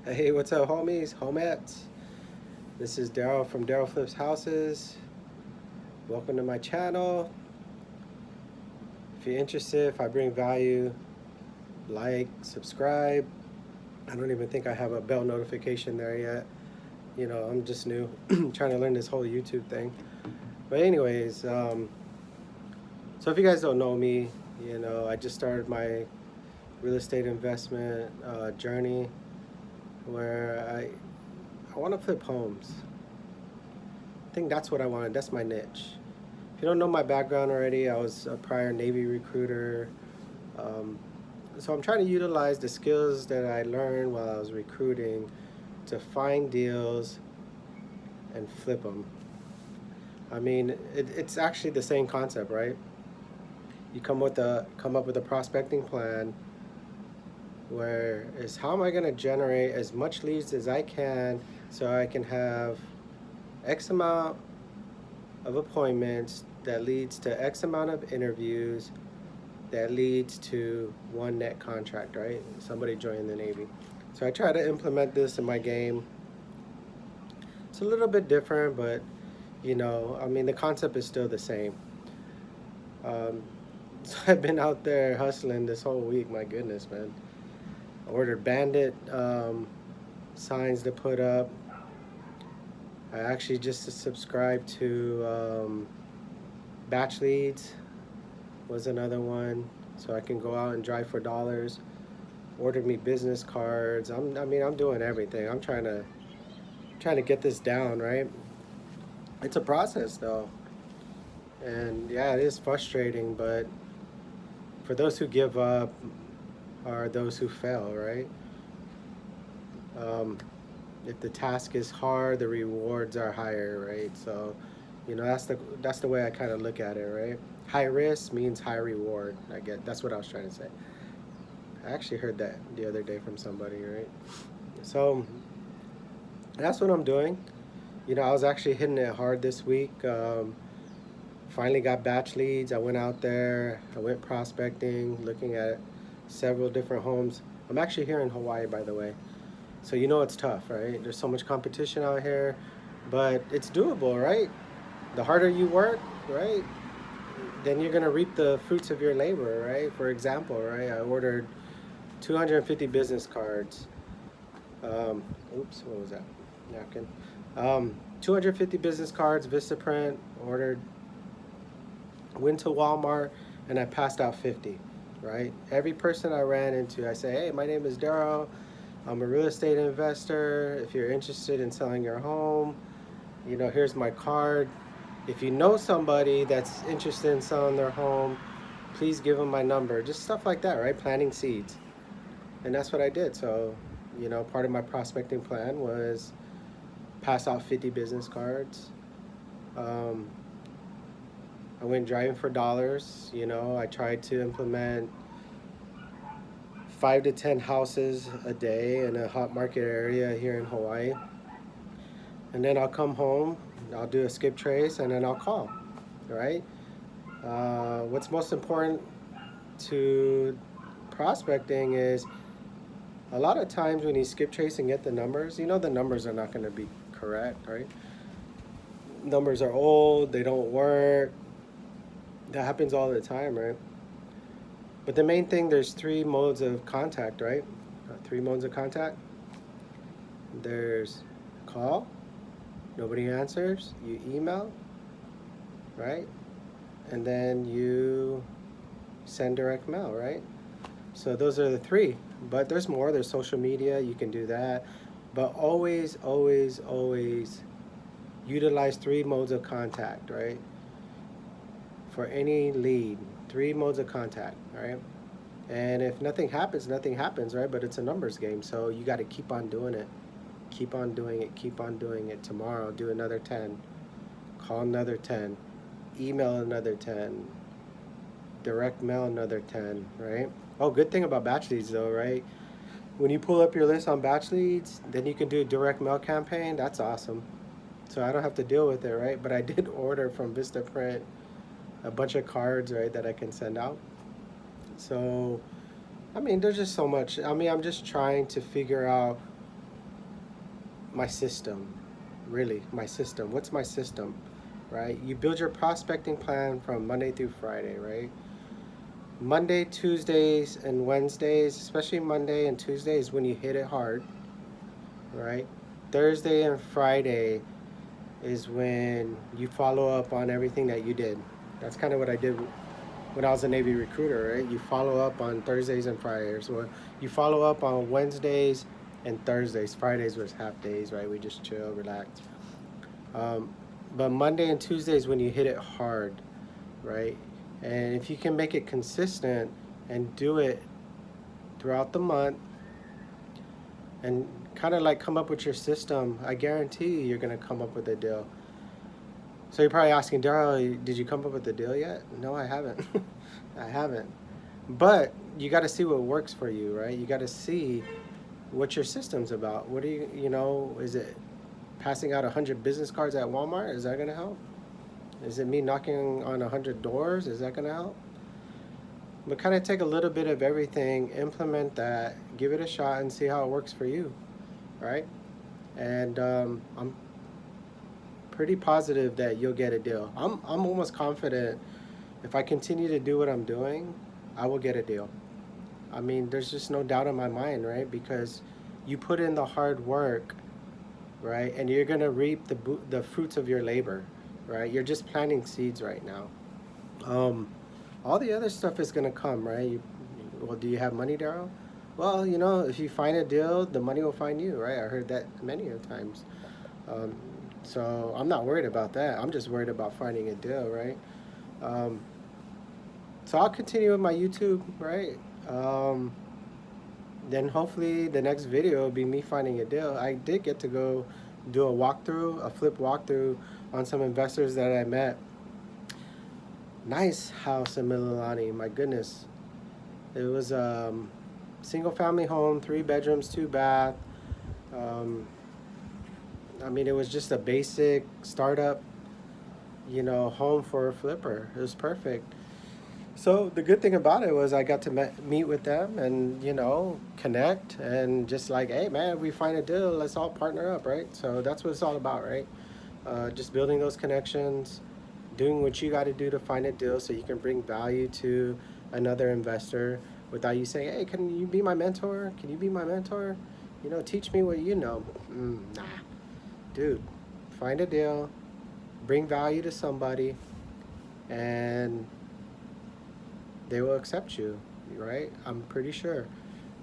Hey, what's up, homies, homettes? This is Daryl from Daryl Flips Houses. Welcome to my channel. If you're interested, if I bring value, like, subscribe. I don't even think I have a bell notification there yet. You know, I'm just new, trying to learn this whole YouTube thing. But anyways, so if you guys don't know me, I just started my real estate investment journey where I want to flip homes. I think that's what I wanted. That's my niche. If you don't know my background already, I was a prior Navy recruiter. Um, so I'm trying to utilize the skills that I learned while I was recruiting to find deals and flip them. I mean, it's actually the same concept, right? You come up with a prospecting plan where is how am I going to generate as much leads as I can so I can have X amount of appointments that leads to X amount of interviews that leads to one net contract, right? Somebody joining the Navy. So I try to implement this in my game. It's a little bit different, but I mean, the concept is still the same. Um, so I've been out there hustling this whole week. My goodness, man. I ordered Bandit signs to put up. I actually just subscribed to Batch Leads was another one, so I can go out and drive for dollars. Ordered me business cards. I'm doing everything. I'm trying to get this down, right? It's a process though. And yeah, it is frustrating, but for those who give up are those who fail, right? Um, if the task is hard, the rewards are higher, right? So, that's the way I kind of look at it, right? High risk means high reward. I get that's what I was trying to say. I actually heard that the other day from somebody, right? So that's what I'm doing. I was actually hitting it hard this week. Finally got batch leads. I went out there. I went prospecting, looking at several different homes. I'm actually here in Hawaii, by the way. So it's tough, right? There's so much competition out here, but it's doable, right? The harder you work, right, then you're gonna reap the fruits of your labor, right? For example, right, I ordered 250 business cards. Um, Oops, what was that? Napkin. 250 business cards, Vistaprint, ordered, went to Walmart, and I passed out 50, right? Every person I ran into, I say, hey, my name is Daryl. I'm a real estate investor. If you're interested in selling your home, here's my card. If you know somebody that's interested in selling their home, please give them my number. Just stuff like that, right? Planting seeds. And that's what I did. So, part of my prospecting plan was pass out 50 business cards. Um, I went driving for dollars. I tried to implement 5 to 10 houses a day in a hot market area here in Hawaii. And then I'll come home, I'll do a skip trace, and then I'll call, right? What's most important to prospecting is a lot of times when you skip trace and get the numbers, the numbers are not going to be correct, right? Numbers are old, they don't work. That happens all the time, right? But the main thing, there's three modes of contact, right? Three modes of contact. There's call, nobody answers, you email, right? And then you send direct mail, right? So those are the three. But there's more. There's social media. You can do that. But always, always, always utilize three modes of contact, right? For any lead, three modes of contact, right? And if nothing happens, nothing happens, right? But it's a numbers game. So you got to keep on doing it. Keep on doing it. Keep on doing it. Tomorrow, do another 10. Call another 10. Email another 10. Direct mail another 10, right? Oh, good thing about batch leads though, right? When you pull up your list on batch leads, then you can do a direct mail campaign. That's awesome. So I don't have to deal with it, right? But I did order from Vistaprint a bunch of cards, right, that I can send out. So, I mean, there's just so much. I mean, I'm just trying to figure out my system, really, my system. What's my system, right? You build your prospecting plan from Monday through Friday, right? Monday, Tuesdays, and Wednesdays, especially Monday and Tuesday, is when you hit it hard, right? Thursday and Friday is when you follow up on everything that you did. That's kind of what I did when I was a Navy recruiter, right? You follow up on Thursdays and Fridays. Well, you follow up on Wednesdays and Thursdays. Fridays was half days, right? We just chill, relax. Um, but Monday and Tuesdays when you hit it hard, right? And if you can make it consistent and do it throughout the month and kind of like come up with your system, I guarantee you're going to come up with a deal. So you're probably asking, Daryl, did you come up with a deal yet? No, I haven't. I haven't. But you got to see what works for you, right? You got to see what your system's about. What do is it passing out 100 business cards at Walmart? Is that going to help? Is it me knocking on 100 doors? Is that going to help? But kind of take a little bit of everything, implement that, give it a shot, and see how it works for you, right? And I'm pretty positive that you'll get a deal. I'm almost confident if I continue to do what I'm doing, I will get a deal. I mean, there's just no doubt in my mind, right? Because you put in the hard work, right? And you're gonna reap the fruits of your labor, right? You're just planting seeds right now. All the other stuff is gonna come, right? Well, do you have money, Daryl? Well, if you find a deal, the money will find you, right? I heard that many of times. Um, so I'm not worried about that. I'm just worried about finding a deal, right? Um, so I'll continue with my YouTube, right? Then hopefully the next video will be me finding a deal. I did get to go do a flip walkthrough on some investors that I met. Nice house in Mililani, my goodness. It was single family home, 3 bedrooms, 2 bath. I mean, it was just a basic startup, home for a flipper. It was perfect. So the good thing about it was I got to meet with them and, connect and just like, hey, man, if we find a deal, let's all partner up, right? So that's what it's all about, right? Just building those connections, doing what you got to do to find a deal so you can bring value to another investor without you saying, hey, can you be my mentor? Can you be my mentor? Teach me what you know. Nah. Dude, find a deal, bring value to somebody, and they will accept you, right? I'm pretty sure.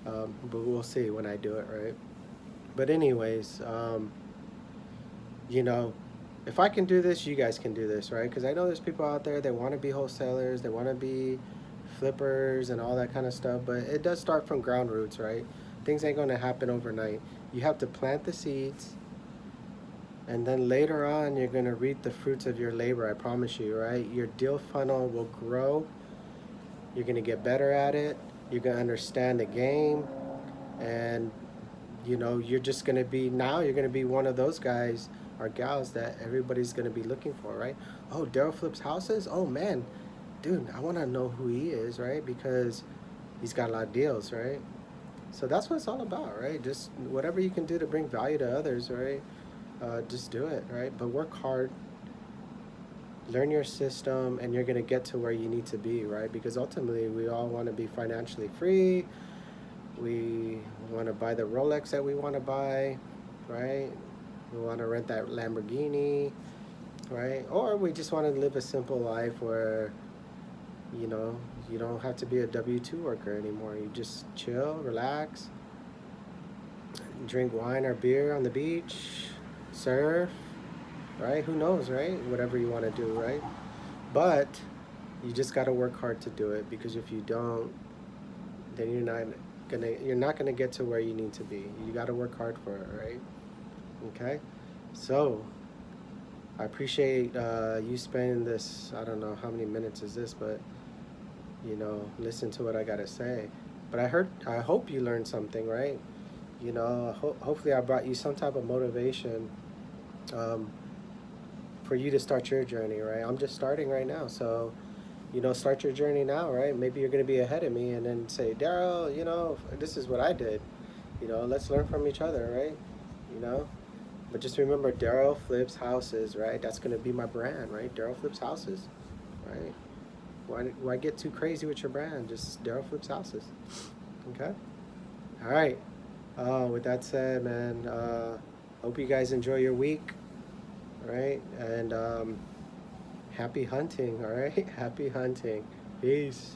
But we'll see when I do it, right? But anyways, if I can do this, you guys can do this, right? Because I know there's people out there that want to be wholesalers, they want to be flippers and all that kind of stuff, but it does start from ground roots, right? Things ain't going to happen overnight. You have to plant the seeds, and then later on, you're going to reap the fruits of your labor, I promise you, right? Your deal funnel will grow. You're going to get better at it. You're going to understand the game. And, you're just going to be, now you're going to be one of those guys or gals that everybody's going to be looking for, right? Oh, Daryl flips houses? Oh, man. Dude, I want to know who he is, right? Because he's got a lot of deals, right? So that's what it's all about, right? Just whatever you can do to bring value to others, right? Just do it, right? But work hard, learn your system, and you're going to get to where you need to be, right? Because ultimately, we all want to be financially free. We want to buy the Rolex that we want to buy, right? We want to rent that Lamborghini, right? Or we just want to live a simple life where, you don't have to be a W-2 worker anymore. You just chill, relax, drink wine or beer on the beach, surf, right? Who knows, right? Whatever you want to do, right? But you just got to work hard to do it, because if you don't, then you're not gonna get to where you need to be. You got to work hard for it, right? Okay. So I appreciate you spending this. I don't know how many minutes is this, but listen to what I gotta say. But I hope you learned something, right? Hopefully I brought you some type of motivation for you to start your journey, right? I'm just starting right now, so start your journey now, right? Maybe you're gonna be ahead of me, and then say, Daryl, this is what I did. Let's learn from each other, right? But just remember, Daryl Flips Houses, right? That's gonna be my brand, right? Daryl Flips Houses, right? Why get too crazy with your brand? Just Daryl Flips Houses, okay? All right. With that said, man, hope you guys enjoy your week, all right? And happy hunting, all right? Happy hunting. Peace.